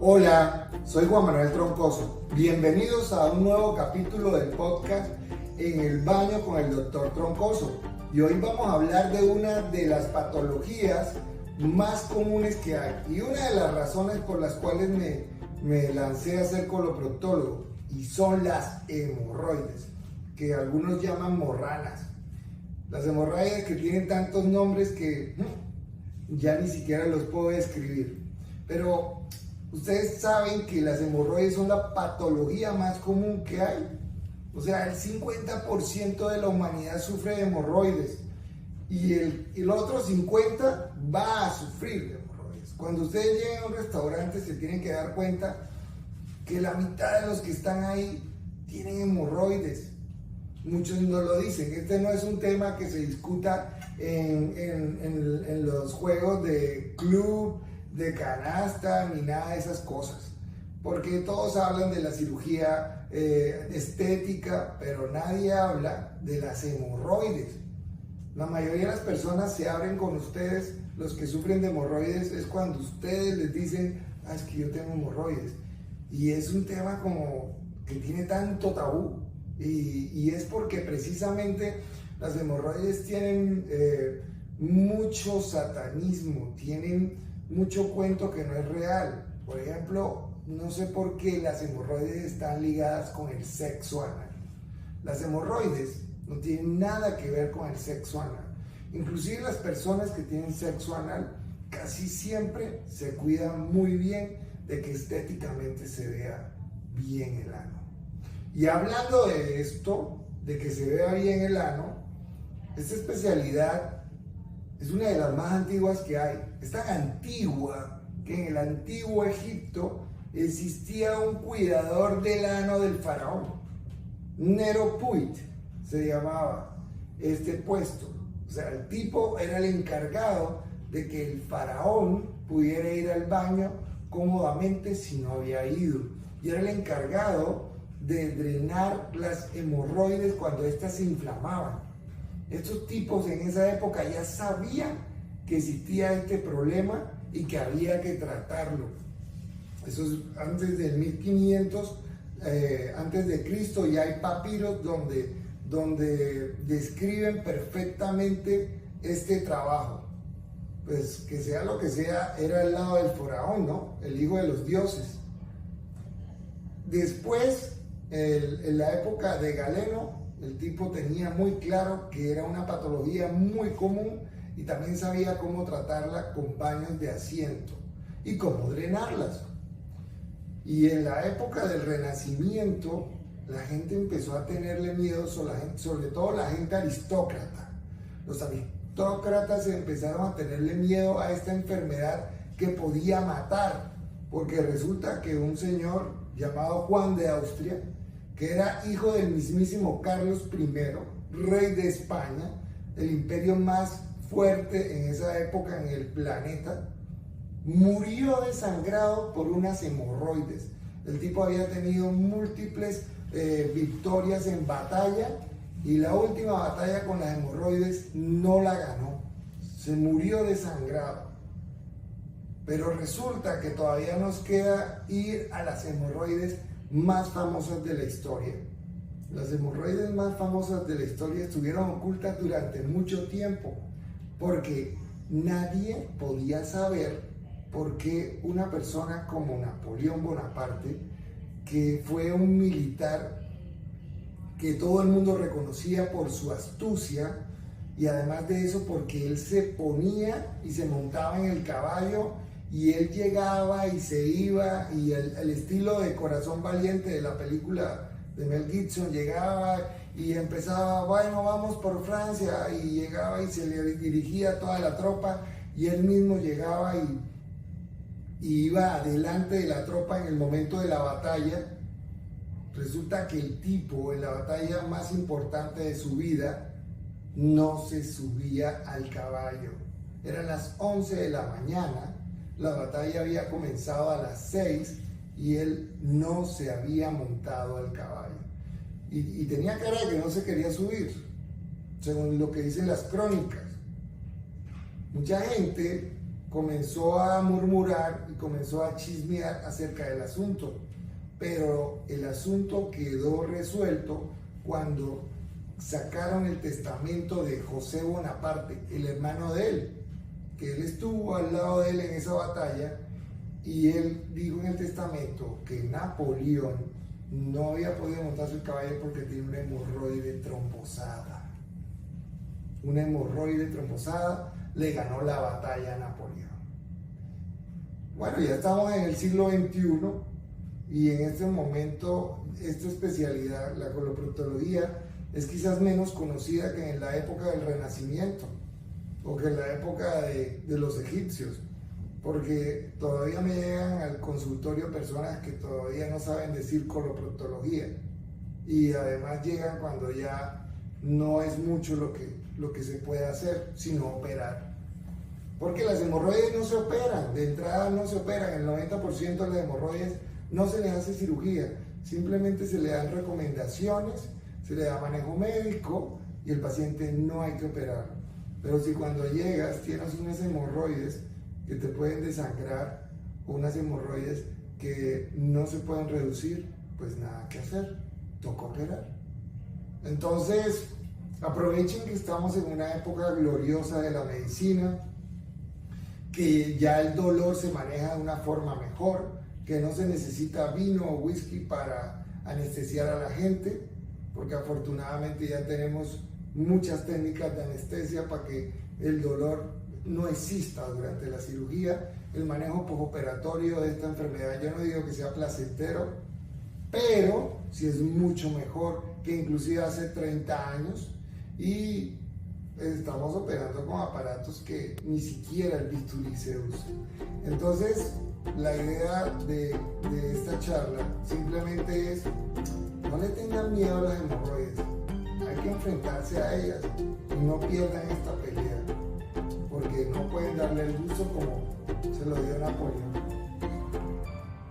Hola, soy Juan Manuel Troncoso. Bienvenidos a un nuevo capítulo del podcast En el baño con el Dr. Troncoso. Y hoy vamos a hablar de una de las patologías más comunes que hay. Y una de las razones por las cuales me lancé a ser coloproctólogo. Y son las hemorroides, que algunos llaman morranas. Las hemorroides que tienen tantos nombres que ya ni siquiera los puedo describir. Pero ustedes saben que las hemorroides son la patología más común que hay. O sea, el 50% de la humanidad sufre de hemorroides y el otro 50% va a sufrir de hemorroides. Cuando ustedes lleguen a un restaurante se tienen que dar cuenta que la mitad de los que están ahí tienen hemorroides. Muchos no lo dicen. Este no es un tema que se discuta en los juegos de club, de canasta, ni nada de esas cosas. Porque todos hablan de la cirugía estética, pero nadie habla de las hemorroides. La mayoría de las personas se abren con ustedes, los que sufren de hemorroides, es cuando ustedes les dicen, es que yo tengo hemorroides. Y es un tema como que tiene tanto tabú. Y es porque precisamente las hemorroides tienen mucho satanismo, tienen mucho cuento que no es real. Por ejemplo, no sé por qué las hemorroides están ligadas con el sexo anal. Las hemorroides no tienen nada que ver con el sexo anal. Inclusive las personas que tienen sexo anal casi siempre se cuidan muy bien de que estéticamente se vea bien el ano. Y hablando de esto, de que se vea bien el ano, esta especialidad es una de las más antiguas que hay. Es tan antigua que en el antiguo Egipto existía un cuidador del ano del faraón. Neropuit se llamaba este puesto. O sea, el tipo era el encargado de que el faraón pudiera ir al baño cómodamente si no había ido. Y era el encargado de drenar las hemorroides cuando éstas se inflamaban. Estos tipos en esa época ya sabían que existía este problema y que había que tratarlo. Eso es antes del 1500 antes de Cristo, y hay papiros donde describen perfectamente este trabajo. Pues que sea lo que sea, era el lado del faraón, ¿no? El hijo de los dioses. Después, en la época de Galeno, el tipo tenía muy claro que era una patología muy común y también sabía cómo tratarla con baños de asiento y cómo drenarlas. Y en la época del Renacimiento, la gente empezó a tenerle miedo, sobre todo la gente aristócrata. Los aristócratas empezaron a tenerle miedo a esta enfermedad que podía matar, porque resulta que un señor llamado Juan de Austria, que era hijo del mismísimo Carlos I, rey de España, el imperio más fuerte en esa época en el planeta, murió desangrado por unas hemorroides. El tipo había tenido múltiples victorias en batalla y la última batalla con las hemorroides no la ganó. Se murió desangrado. Pero resulta que todavía nos queda ir a las hemorroides más famosas de la historia. Las hemorroides más famosas de la historia estuvieron ocultas durante mucho tiempo porque nadie podía saber por qué una persona como Napoleón Bonaparte, que fue un militar que todo el mundo reconocía por su astucia, y además de eso porque él se ponía y se montaba en el caballo y él llegaba y se iba, y el estilo de Corazón Valiente de la película de Mel Gibson, llegaba y empezaba, bueno, vamos por Francia, y llegaba y se le dirigía a toda la tropa, y él mismo llegaba y iba adelante de la tropa en el momento de la batalla. Resulta que el tipo en la batalla más importante de su vida no se subía al caballo. Eran las 11 de la mañana, la batalla había comenzado a las 6 y él no se había montado al caballo. Y tenía cara de que no se quería subir, según lo que dicen las crónicas. Mucha gente comenzó a murmurar y comenzó a chismear acerca del asunto, pero el asunto quedó resuelto cuando sacaron el testamento de José Bonaparte, el hermano de él, que él estuvo al lado de él en esa batalla, y él dijo en el testamento que Napoleón no había podido montar su caballo porque tenía una hemorroide trombosada. Una hemorroide trombosada le ganó la batalla a Napoleón. Bueno, ya estamos en el siglo XXI y en este momento esta especialidad, la coloproctología, es quizás menos conocida que en la época del Renacimiento o que en la época de los egipcios, porque todavía me llegan al consultorio personas que todavía no saben decir coloproctología, y además llegan cuando ya no es mucho lo que se puede hacer, sino operar. Porque las hemorroides no se operan, de entrada no se operan, el 90% de las hemorroides no se les hace cirugía, simplemente se le dan recomendaciones, se le da manejo médico y el paciente no hay que operarlo. Pero si cuando llegas tienes unas hemorroides que te pueden desangrar o unas hemorroides que no se pueden reducir, pues nada que hacer, toca operar. Entonces, aprovechen que estamos en una época gloriosa de la medicina, que ya el dolor se maneja de una forma mejor, que no se necesita vino o whisky para anestesiar a la gente, porque afortunadamente ya tenemos muchas técnicas de anestesia para que el dolor no exista durante la cirugía. El manejo postoperatorio de esta enfermedad, yo no digo que sea placentero, pero sí es mucho mejor que inclusive hace 30 años, y estamos operando con aparatos que ni siquiera el bisturí se usa. Entonces, la idea de esta charla simplemente es: no le tengan miedo a las hemorroides, hay que enfrentarse a ellas y no pierdan esta pelea, porque no pueden darle el gusto como se lo dio Napoleón.